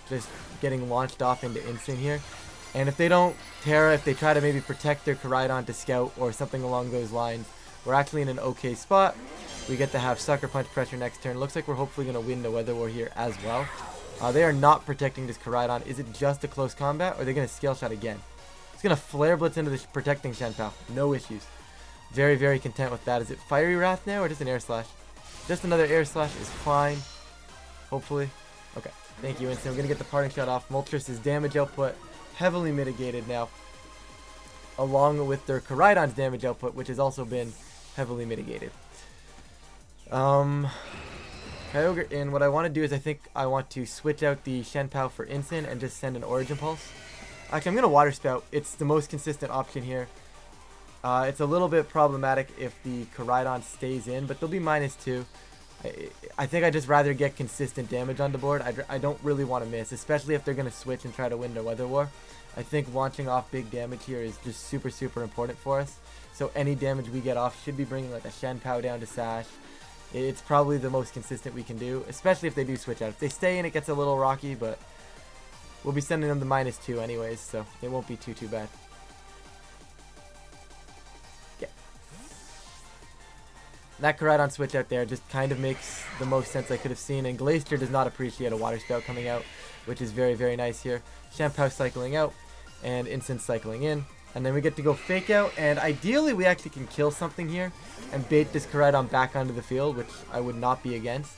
just getting launched off into Incin here. And if they don't Terra, if they try to maybe protect their Koraidon to Scout or something along those lines, we're actually in an okay spot. We get to have Sucker Punch pressure next turn. Looks like we're hopefully going to win the Weather War here as well. They are not protecting this Koraidon. Is it just a close combat, or are they going to Scale Shot again? It's going to Flare Blitz into the protecting Shenpao. No issues. Very, very content with that. Is it Fiery Wrath now, or just an Air Slash? Just another Air Slash is fine. Hopefully. Okay. Thank you, Incin. We're going to get the Parting Shot off. Moltres' damage output heavily mitigated now, along with their Koraidon's damage output, which has also been heavily mitigated. Kyogre in. What I want to do is I think I want to switch out the Shenpao for Incin and just send an Origin Pulse. Actually, I'm going to Water Spout. It's the most consistent option here. It's a little bit problematic if the Koraidon stays in, but they'll be -2. I think I'd just rather get consistent damage on the board. I don't really want to miss, especially if they're going to switch and try to win the Weather War. I think launching off big damage here is just super, super important for us. So any damage we get off should be bringing like a Shenpao down to Sash. It's probably the most consistent we can do, especially if they do switch out. If they stay in, it gets a little rocky, but we'll be sending them to -2 anyways, so it won't be too bad. Yeah. That Koraidon switch out there just kind of makes the most sense I could have seen, and Glacier does not appreciate a Water Spout coming out, which is very, very nice here. Shenpao cycling out, and Incin cycling in. And then we get to go Fake Out, and ideally we actually can kill something here and bait this Koraidon back onto the field, which I would not be against.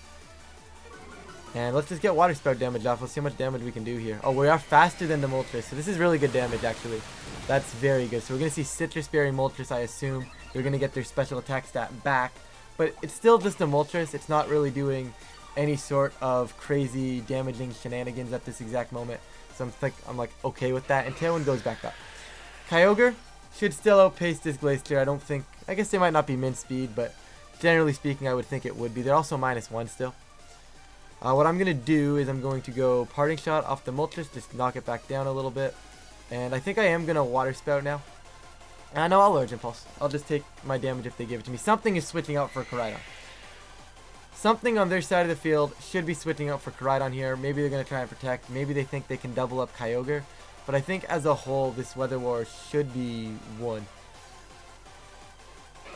And let's just get Water Spout damage off. Let's see how much damage we can do here. Oh, we are faster than the Moltres, so this is really good damage actually. That's very good. So we're going to see Citrus Berry Moltres, I assume. They're going to get their special attack stat back, but it's still just a Moltres. It's not really doing any sort of crazy damaging shenanigans at this exact moment. So I'm like okay with that, and Tailwind goes back up. Kyogre should still outpace this Glacier. I guess they might not be mint speed, but generally speaking, I would think it would be. They're also -1 still. What I'm going to do is I'm going to go Parting Shot off the Moltres, just knock it back down a little bit. And I think I am going to Water Spout now. No, I'll Origin Pulse. I'll just take my damage if they give it to me. Something is switching out for Koraidon. Something on their side of the field should be switching out for Koraidon here. Maybe they're going to try and protect. Maybe they think they can double up Kyogre. But I think as a whole, this Weather War should be won.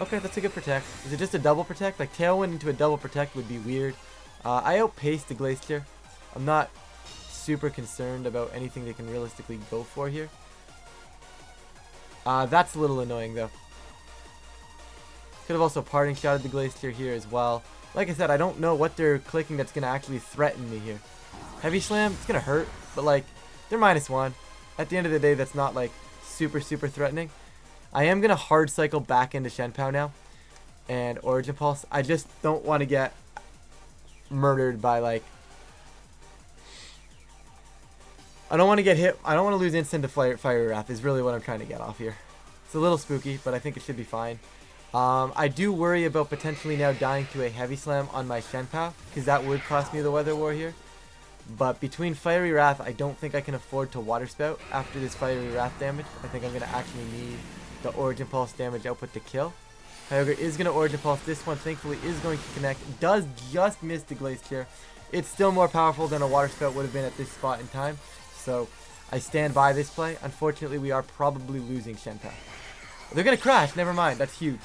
Okay, that's a good protect. Is it just a double protect? Like Tailwind into a double protect would be weird. I outpaced the Glacier. I'm not super concerned about anything they can realistically go for here. That's a little annoying though. Could have also Parting Shotted the Glacier here as well. Like I said, I don't know what they're clicking that's going to actually threaten me here. Heavy Slam, it's going to hurt, but like, They're -1. At the end of the day, that's not like super threatening. I am going to hard cycle back into Shenpao now and Origin Pulse. I just don't want to get murdered by like... I don't want to get hit. I don't want to lose instant to Fiery Wrath is really what I'm trying to get off here. It's a little spooky, but I think it should be fine. I do worry about potentially now dying to a Heavy Slam on my Shenpao, because that would cost me the Weather War here. But between Fiery Wrath, I don't think I can afford to Water Spout after this Fiery Wrath damage. I think I'm going to actually need the Origin Pulse damage output to kill. Kyogre is going to Origin Pulse. This one, thankfully, is going to connect. Does just miss the Glacier. It's still more powerful than a Water Spout would have been at this spot in time. So I stand by this play. Unfortunately, we are probably losing Shenpao. They're going to crash. Never mind. That's huge.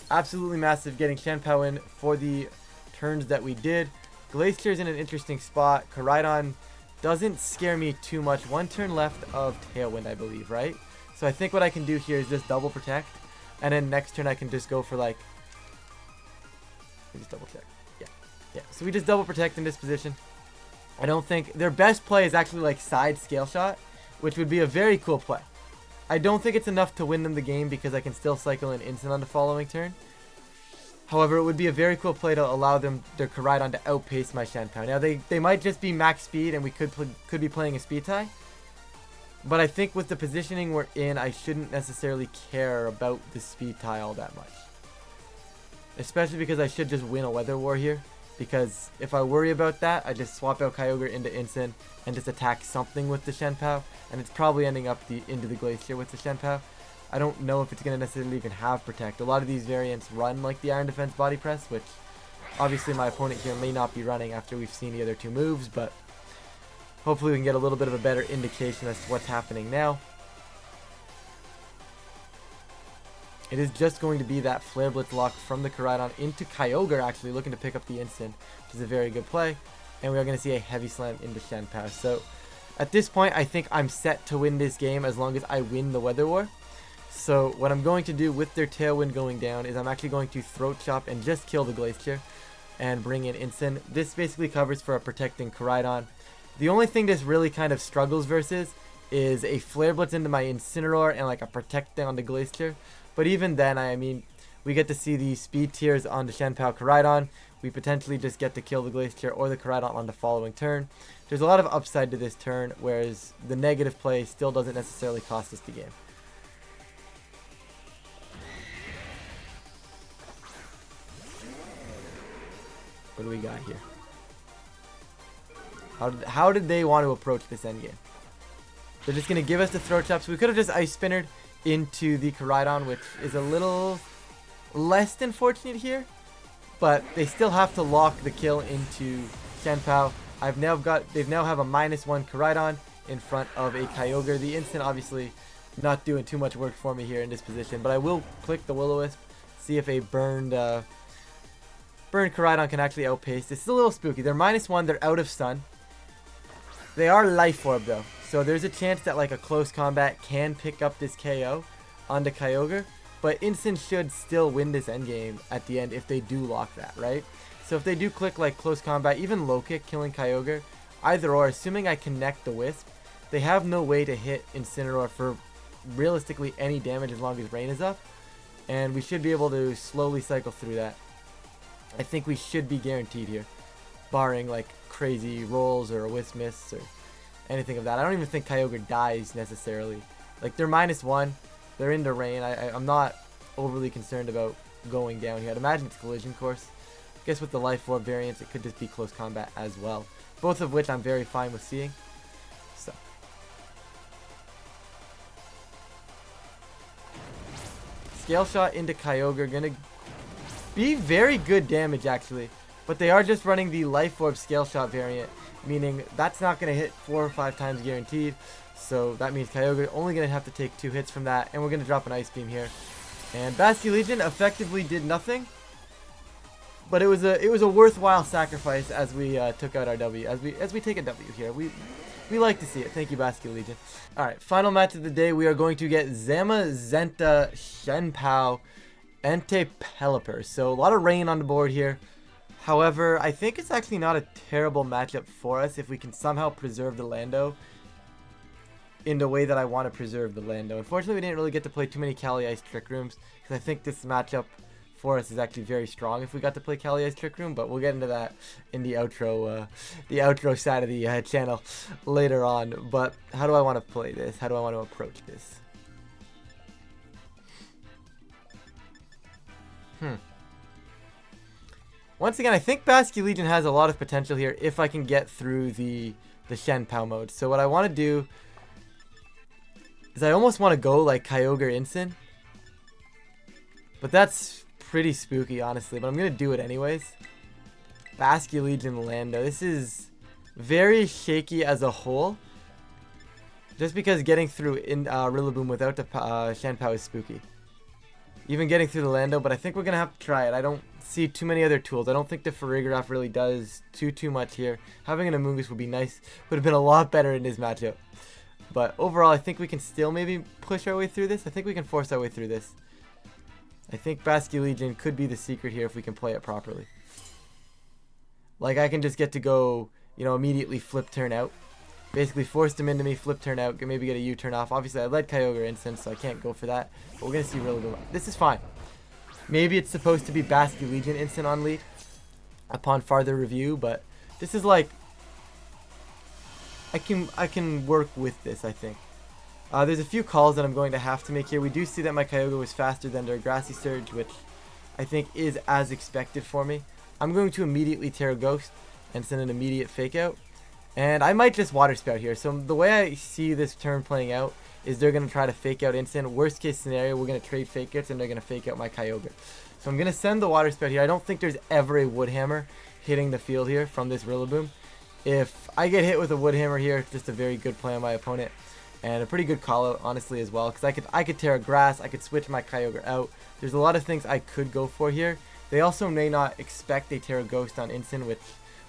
Absolutely massive getting Shenpao in for the turns that we did. Glacier's in an interesting spot. Koraidon doesn't scare me too much. One turn left of Tailwind, I believe, right? So I think what I can do here is just double protect. And then next turn I can just go for like... Just double check. Yeah. So we just double protect in this position. I don't think... Their best play is actually like side Scale Shot, which would be a very cool play. I don't think it's enough to win them the game because I can still cycle an instant on the following turn. However, it would be a very cool play to allow them their Koraidon to outpace my Shenpao. Now, they might just be max speed and we could be playing a speed tie. But I think with the positioning we're in, I shouldn't necessarily care about the speed tie all that much. Especially because I should just win a Weather War here. Because if I worry about that, I just swap out Kyogre into Instant and just attack something with the Shenpao. And it's probably ending up into the Glacier with the Shenpao. I don't know if it's going to necessarily even have Protect. A lot of these variants run like the Iron Defense Body Press, which obviously my opponent here may not be running after we've seen the other two moves, but hopefully we can get a little bit of a better indication as to what's happening now. It is just going to be that Flare Blitz lock from the Koraidon into Kyogre, actually looking to pick up the instant, which is a very good play. And we are going to see a Heavy Slam into Shenpao. So at this point, I think I'm set to win this game as long as I win the Weather War. So what I'm going to do with their Tailwind going down is I'm actually going to Throat Chop and just kill the Glacier and bring in Instant. This basically covers for a protecting Koraidon. The only thing this really kind of struggles versus is a Flare Blitz into my Incineroar and like a Protect on the Glacier. But even then, I mean, we get to see the speed tiers on the Shenpao Koraidon. We potentially just get to kill the Glacier or the Koraidon on the following turn. There's a lot of upside to this turn, whereas the negative play still doesn't necessarily cost us the game. What do we got here? How did they want to approach this endgame? They're just going to give us the Throat Chop. So we could have just Ice Spinnered into the Koraidon, which is a little less than fortunate here. But they still have to lock the kill into Shenpao. They've now have a -1 Koraidon in front of a Kyogre. The instant obviously not doing too much work for me here in this position. But I will click the Will-O-Wisp, see if a burned Koraidon can actually outpace. This is a little spooky. They're -1. They're out of stun. They are Life Orb though. So there's a chance that like a close combat can pick up this KO onto Kyogre. But Instant should still win this endgame at the end if they do lock that, right? So if they do click like close combat, even low kick killing Kyogre, either or, assuming I connect the Wisp, they have no way to hit Incineroar for realistically any damage as long as Rain is up. And we should be able to slowly cycle through that. I think we should be guaranteed here, barring like crazy rolls or a Wisp miss or anything of that. I don't even think Kyogre dies necessarily. Like they're -1, they're into Rain. I'm not overly concerned about going down here. I'd imagine it's Collision Course. I guess with the Life Orb variants, it could just be close combat as well. Both of which I'm very fine with seeing. So Scale Shot into Kyogre, gonna be very good damage actually, but they are just running the Life Orb Scale Shot variant, meaning that's not going to hit 4 or 5 times guaranteed. So that means Kyogre only going to have to take 2 hits from that, and we're going to drop an Ice Beam here. And Basculegion effectively did nothing, but it was a worthwhile sacrifice as we took out our W, as we take a W here. We like to see it. Thank you, Basculegion. All right, final match of the day. We are going to get Zamazenta, Shenpao, Entei Pelipper. So a lot of Rain on the board here. However, I think it's actually not a terrible matchup for us if we can somehow preserve the Lando in the way that I want to preserve the Lando. Unfortunately, we didn't really get to play too many Kali Ice Trick Rooms, because I think this matchup for us is actually very strong if we got to play Kali Ice Trick Room, but we'll get into that in the outro side of the channel later on. But how do I want to play this? How do I want to approach this? Once again, I think Basculegion has a lot of potential here if I can get through the Shen Pao mode. So what I want to do is I almost want to go like Kyogre Incin. But that's pretty spooky, honestly. But I'm going to do it anyways. Basculegion Lando. This is very shaky as a whole. Just because getting through in Rillaboom without the Shen Pao is spooky. Even getting through the Lando, but I think we're going to have to try it. I don't see too many other tools. I don't think the Farigiraf really does too much here. Having an Amoonguss would be nice. Would have been a lot better in this matchup. But overall, I think we can still maybe push our way through this. I think we can force our way through this. I think Basculegion could be the secret here if we can play it properly. Like, I can just get to go, you know, immediately flip turn out. Basically forced him into me, flip turn out, maybe get a U-turn off. Obviously, I led Kyogre Instant, so I can't go for that. But we're going to see Rillaboom. This is fine. Maybe it's supposed to be Basculegion Instant on lead upon farther review, but this is like... I can work with this, I think. There's a few calls that I'm going to have to make here. We do see that my Kyogre was faster than their Grassy Surge, which I think is as expected for me. I'm going to immediately Terra Ghost and send an immediate Fake Out. And I might just Water Spout here. So the way I see this turn playing out is they're going to try to Fake Out Instant. Worst case scenario, we're going to trade Fake Outs and they're going to Fake Out my Kyogre. So I'm going to send the Water Spout here. I don't think there's ever a Wood Hammer hitting the field here from this Rillaboom. If I get hit with a Wood Hammer here, it's just a very good play on my opponent. And a pretty good call out, honestly, as well. Because I could Terra Grass, I could switch my Kyogre out. There's a lot of things I could go for here. They also may not expect a Terra Ghost on Instant, which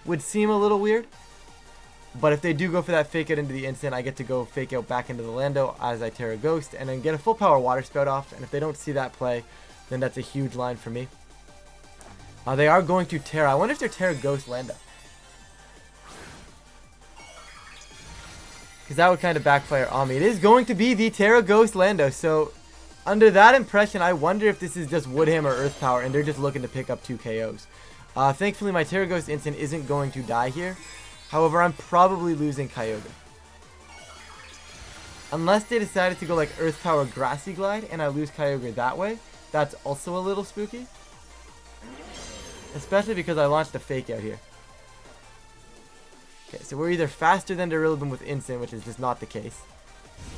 would seem a little weird. But if they do go for that Fake Out into the Instant, I get to go Fake Out back into the Lando as I Terra Ghost. And then get a full power Water Spout off. And if they don't see that play, then that's a huge line for me. They are going to Terra. I wonder if they're Terra Ghost Lando. Because that would kind of backfire on me. It is going to be the Terra Ghost Lando. So, under that impression, I wonder if this is just Wood Hammer Earth Power and they're just looking to pick up 2 KOs. Thankfully, my Terra Ghost Instant isn't going to die here. However, I'm probably losing Kyogre. Unless they decided to go like Earth Power Grassy Glide and I lose Kyogre that way. That's also a little spooky. Especially because I launched a Fake Out here. Okay, so we're either faster than the Rillaboom with Instant, which is just not the case.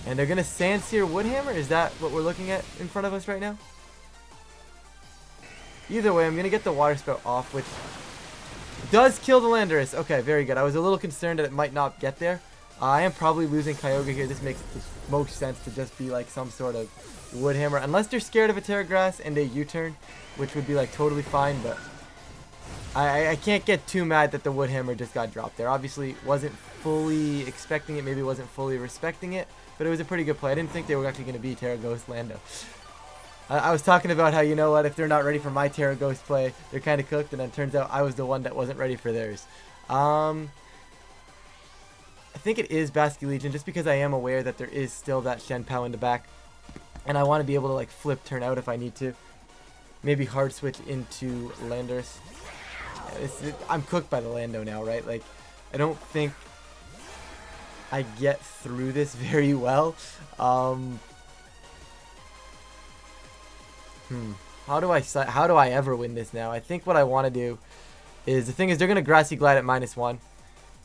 And they're going to Sandsear Wood Hammer? Is that what we're looking at in front of us right now? Either way, I'm going to get the Water Spout off, which does kill the Landorus. Okay, very good. I was a little concerned that it might not get there. I am probably losing Kyogre here. This makes the most sense to just be like some sort of Wood Hammer. Unless they're scared of a Terra Grass and a U-turn, which would be like totally fine, but... I can't get too mad that the Wood Hammer just got dropped there. Obviously, wasn't fully expecting it. Maybe wasn't fully respecting it. But it was a pretty good play. I didn't think they were actually going to be Terra Ghost Lando. I was talking about how, you know what, if they're not ready for my Terra Ghost play, they're kind of cooked. And then it turns out I was the one that wasn't ready for theirs. I think it is Basculegion, just because I am aware that there is still that Shen Pao in the back. And I want to be able to like flip turn out if I need to. Maybe hard switch into Landorus. I'm cooked by the Lando now, right? Like, I don't think I get through this very well. How do I ever win this now? I think what I want to do is, the thing is, they're going to Grassy Glide at -1.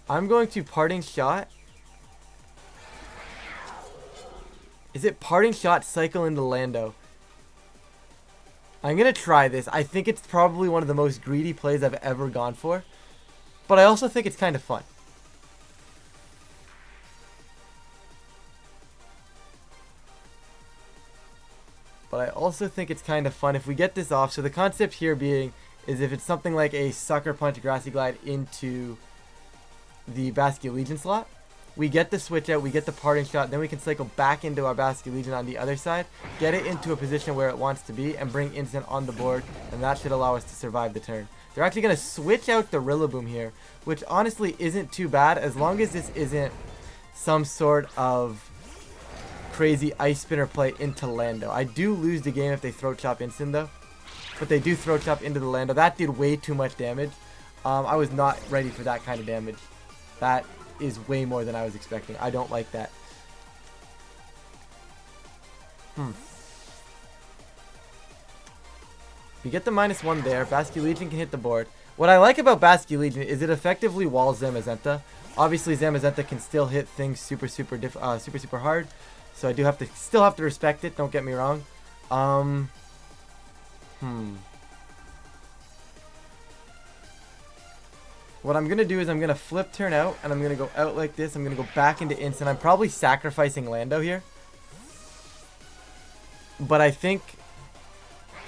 I'm going to Parting Shot. Is it Parting Shot, cycle into Lando? I'm going to try this. I think it's probably one of the most greedy plays I've ever gone for. But I also think it's kind of fun. If we get this off. So the concept here being is if it's something like a Sucker Punch Grassy Glide into the Basculegion slot. We get the switch out, we get the Parting Shot, then we can cycle back into our Basculegion on the other side, get it into a position where it wants to be, and bring Instant on the board, and that should allow us to survive the turn. They're actually going to switch out the Rillaboom here, which honestly isn't too bad, as long as this isn't some sort of crazy ice spinner play into Lando. I do lose the game if they throat chop instant though. But they do throat chop into the Lando. That did way too much damage. I was not ready for that kind of damage. That is way more than I was expecting. I don't like that. You get the -1 there. Basculegion can hit the board. What I like about Basculegion is it effectively walls Zamazenta. Obviously, Zamazenta can still hit things super hard. So I do have to still have to respect it. Don't get me wrong. What I'm going to do is I'm going to flip turn out, and I'm going to go out like this. I'm going to go back into instant. I'm probably sacrificing Lando here. But I think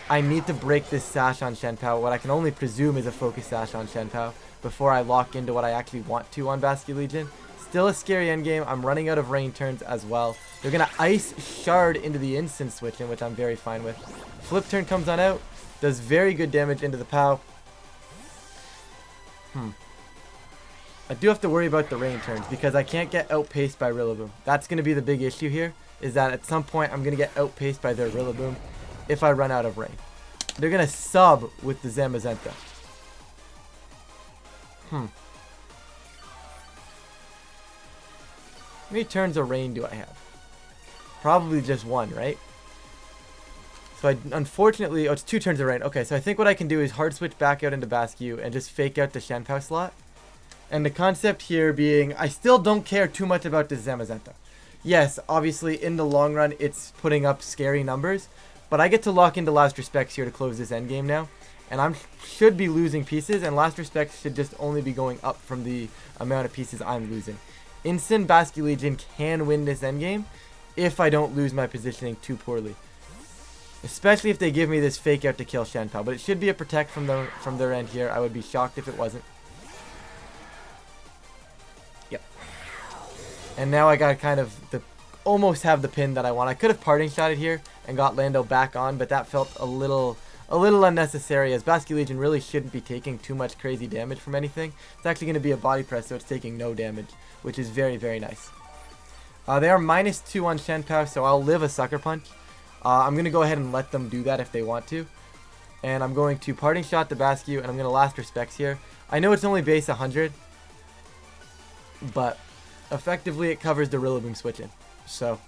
I need to break this sash on Shenpao. What I can only presume is a focus sash on Shenpao before I lock into what I actually want to on Basculegion. Still a scary endgame. I'm running out of rain turns as well. They're going to ice shard into the instant switch in, which I'm very fine with. Flip turn comes on out. Does very good damage into the POW. I do have to worry about the rain turns because I can't get outpaced by Rillaboom. That's going to be the big issue here, is that at some point I'm going to get outpaced by their Rillaboom if I run out of rain. They're going to sub with the Zamazenta. How many turns of rain do I have? Probably just one, right? So unfortunately, it's 2 turns of rain. Okay, so I think what I can do is hard switch back out into Bascu and just fake out the Shenpao slot. And the concept here being, I still don't care too much about this Zamazenta. Yes, obviously in the long run, it's putting up scary numbers, but I get to lock into Last Respects here to close this endgame now. And I should be losing pieces, and Last Respects should just only be going up from the amount of pieces I'm losing. Instant Basculegion can win this endgame if I don't lose my positioning too poorly. Especially if they give me this fake out to kill Shenpao. But it should be a protect from their end here. I would be shocked if it wasn't. Yep. And now I got kind of almost have the pin that I want. I could have parting shot it here and got Lando back on, but that felt a little unnecessary, as Basculegion really shouldn't be taking too much crazy damage from anything. It's actually going to be a body press, so it's taking no damage, which is very, very nice. They are -2 on Shenpao, so I'll live a Sucker Punch. I'm going to go ahead and let them do that if they want to. And I'm going to parting shot the Bascu, and I'm going to Last Respects here. I know it's only base 100, but effectively it covers the Rillaboom switch in. So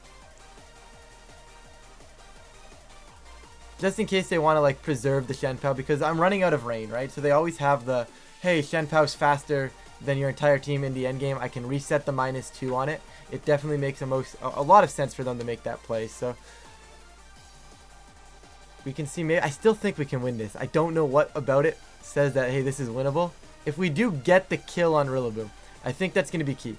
just in case they want to like preserve the Shenpao, because I'm running out of rain, right? So they always have the, hey, Shenpao's faster than your entire team in the endgame. I can reset the -2 on it. It definitely makes a lot of sense for them to make that play. So we can see, maybe I still think we can win this. I don't know what about it says that, hey, this is winnable. If we do get the kill on Rillaboom, I think that's going to be key.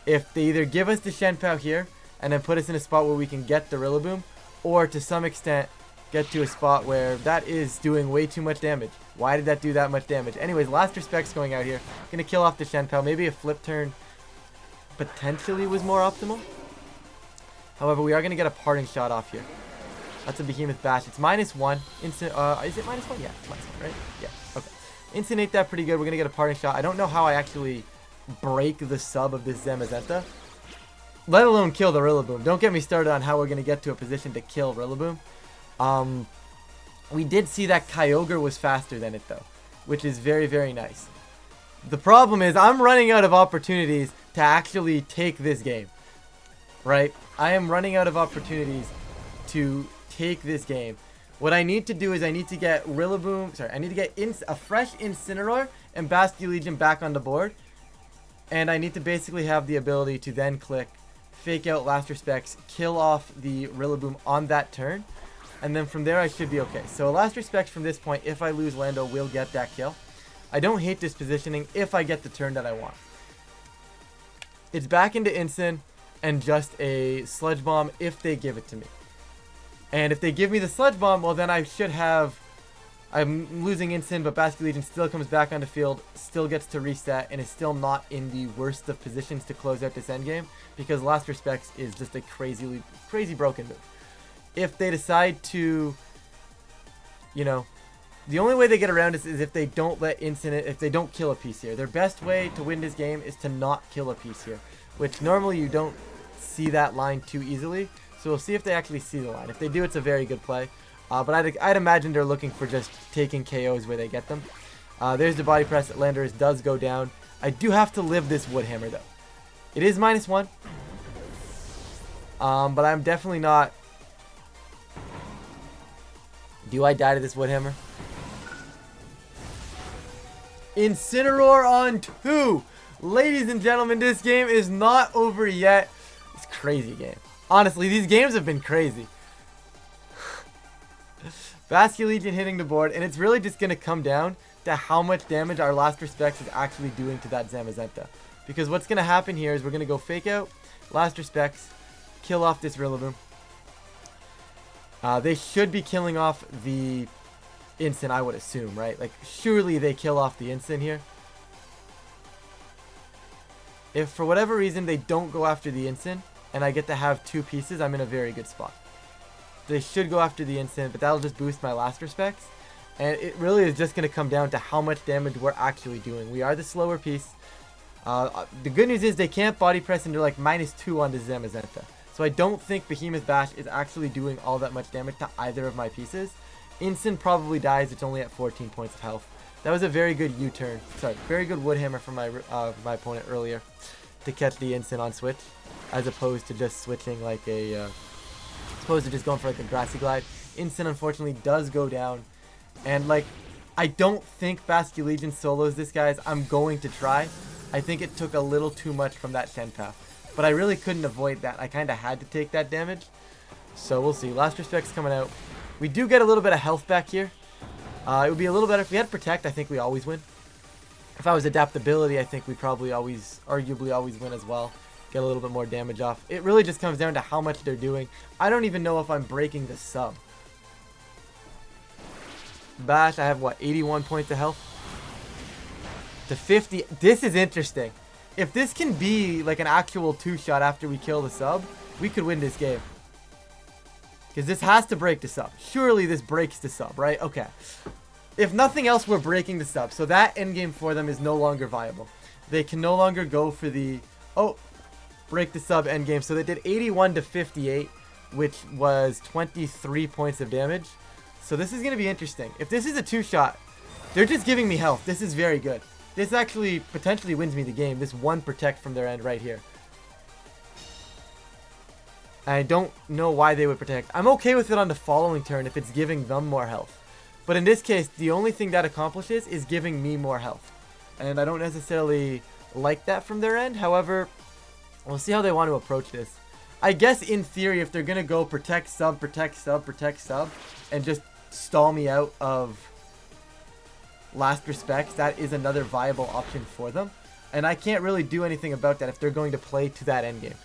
If they either give us the Shenpao here and then put us in a spot where we can get the Rillaboom, or to some extent get to a spot where that is doing way too much damage. Why did that do that much damage? Anyways, Last Respects going out here. Going to kill off the Shenpao. Maybe a flip turn potentially was more optimal. However, we are going to get a parting shot off here. That's a Behemoth Bash. It's -1. Instant, is it -1? Yeah, it's -1, right? Yeah, okay. Instant that pretty good. We're going to get a parting shot. I don't know how I actually break the sub of this Zamazenta, let alone kill the Rillaboom. Don't get me started on how we're going to get to a position to kill Rillaboom. We did see that Kyogre was faster than it though, which is very, very nice. The problem is I'm running out of opportunities to actually take this game, right? I am running out of opportunities to take this game. What I need to do is I need to get Rillaboom, I need to get a fresh Incineroar and Basculegion back on the board. And I need to basically have the ability to then click fake out Last Respects, kill off the Rillaboom on that turn. And then from there I should be okay. So Last Respects from this point, if I lose Lando, will get that kill. I don't hate this positioning if I get the turn that I want. It's back into Instant and just a Sludge Bomb if they give it to me. And if they give me the Sludge Bomb, well then I should have... I'm losing Instant, but Basculegion still comes back onto field, still gets to reset, and is still not in the worst of positions to close out this endgame, because Last Respects is just a crazy broken move. If they decide to, you know, the only way they get around this is if they don't let Instant, if they don't kill a piece here. Their best way to win this game is to not kill a piece here, which normally you don't see that line too easily. So we'll see if they actually see the line. If they do, it's a very good play. But I'd imagine they're looking for just taking KOs where they get them. There's the body press. Landers does go down. I do have to live this wood hammer though. It is -1. But I'm definitely not. Do I die to this wood hammer? Incineroar on 2. Ladies and gentlemen, this game is not over yet. It's a crazy game. Honestly, these games have been crazy. Basculegion hitting the board, and it's really just going to come down to how much damage our Last Respects is actually doing to that Zamazenta. Because what's going to happen here is we're going to go Fake Out, Last Respects, kill off this Rillaboom. They should be killing off the instant, I would assume, right? Like, surely they kill off the instant here. If for whatever reason they don't go after the instant, and I get to have 2 pieces, I'm in a very good spot. They should go after the instant, but that'll just boost my Last Respects. And it really is just going to come down to how much damage we're actually doing. We are the slower piece. The good news is they can't body press into like -2 on this Zamazenta. So I don't think Behemoth Bash is actually doing all that much damage to either of my pieces. Instant probably dies. It's only at 14 points of health. That was a very good U-turn. Sorry, very good wood hammer from my opponent earlier to catch the instant on switch, as opposed to just switching like a, as opposed to just going for like a grassy glide. Instant unfortunately does go down, and like I don't think Basculegion solos this, guys. I'm going to try. I think it took a little too much from that Shen path, but I really couldn't avoid that. I kind of had to take that damage, so we'll see. Last Respect's coming out. We do get a little bit of health back here. It would be a little better if we had Protect. I think we always win. If I was Adaptability, I think we probably arguably always win as well. Get a little bit more damage off. It really just comes down to how much they're doing. I don't even know if I'm breaking the sub. Bash, I have what, 81 points of health? To 50. This is interesting. If this can be like an actual 2-shot after we kill the sub, we could win this game. Because this has to break the sub. Surely this breaks the sub, right? Okay. If nothing else, we're breaking the sub. So that endgame for them is no longer viable. They can no longer go for the... Oh, break the sub endgame. So they did 81 to 58, which was 23 points of damage. So this is going to be interesting. If this is a 2-shot, they're just giving me health. This is very good. This actually potentially wins me the game. This 1 Protect from their end right here. I don't know why they would Protect. I'm okay with it on the following turn if it's giving them more health. But in this case, the only thing that accomplishes is giving me more health. And I don't necessarily like that from their end. However, we'll see how they want to approach this. I guess in theory, if they're going to go Protect, Sub, Protect, Sub, Protect, Sub, and just stall me out of Last Respects, that is another viable option for them. And I can't really do anything about that if they're going to play to that endgame.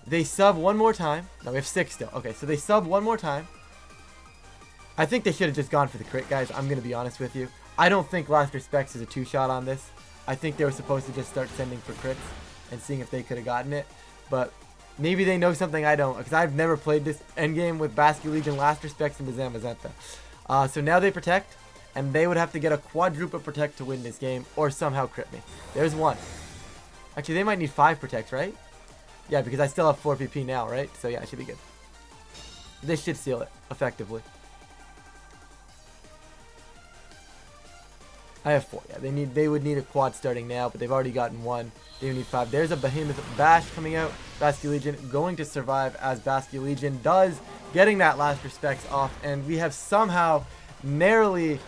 They sub one more time. No, we have 6 still. Okay, so they sub one more time. I think they should have just gone for the crit, guys. I'm going to be honest with you. I don't think Last Respects is a 2-shot on this. I think they were supposed to just start sending for crits and seeing if they could have gotten it. But maybe they know something I don't, because I've never played this endgame with Basculegion, Last Respects, and the Zamazenta. So now they Protect, and they would have to get a quadruple Protect to win this game, or somehow crit me. There's 1. Actually, they might need 5 Protects, right? Yeah, because I still have 4 PP now, right? So yeah, it should be good. This should seal it, effectively. I have 4. Yeah, they would need a quad starting now, but they've already gotten 1. They would need 5. There's a Behemoth Bash coming out. Basculegion going to survive as Basculegion does, getting that Last Respects off, and we have somehow narrowly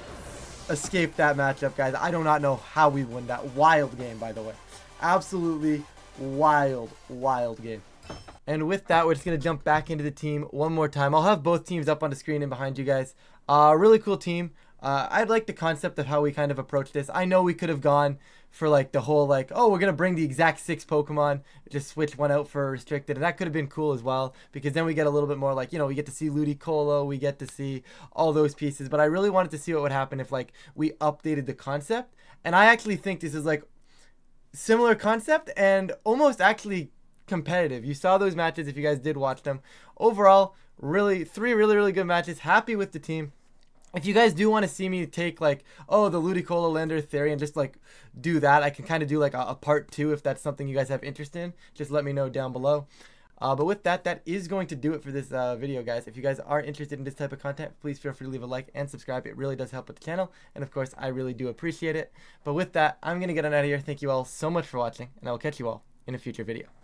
escaped that matchup, guys. I do not know how we won that wild game, by the way. Absolutely wild game. And with that, we're just going to jump back into the team one more time. I'll have both teams up on the screen and behind you guys. Really cool team. I like the concept of how we kind of approach this. I know we could have gone for like the whole like, oh, we're going to bring the exact 6 Pokemon, just switch one out for restricted. And that could have been cool as well, because then we get a little bit more like, you know, we get to see Ludicolo, we get to see all those pieces. But I really wanted to see what would happen if like we updated the concept. And I actually think this is like similar concept and almost actually competitive. You saw those matches if you guys did watch them. Overall, really, 3 really good matches. Happy with the team. If you guys do want to see me take like, oh, the Ludicolo Lander theory and just like do that, I can kind of do like a part 2 if that's something you guys have interest in. Just let me know down below. But with that, that is going to do it for this video, guys. If you guys are interested in this type of content, please feel free to leave a like and subscribe. It really does help with the channel. And of course, I really do appreciate it. But with that, I'm going to get on out of here. Thank you all so much for watching, and I will catch you all in a future video.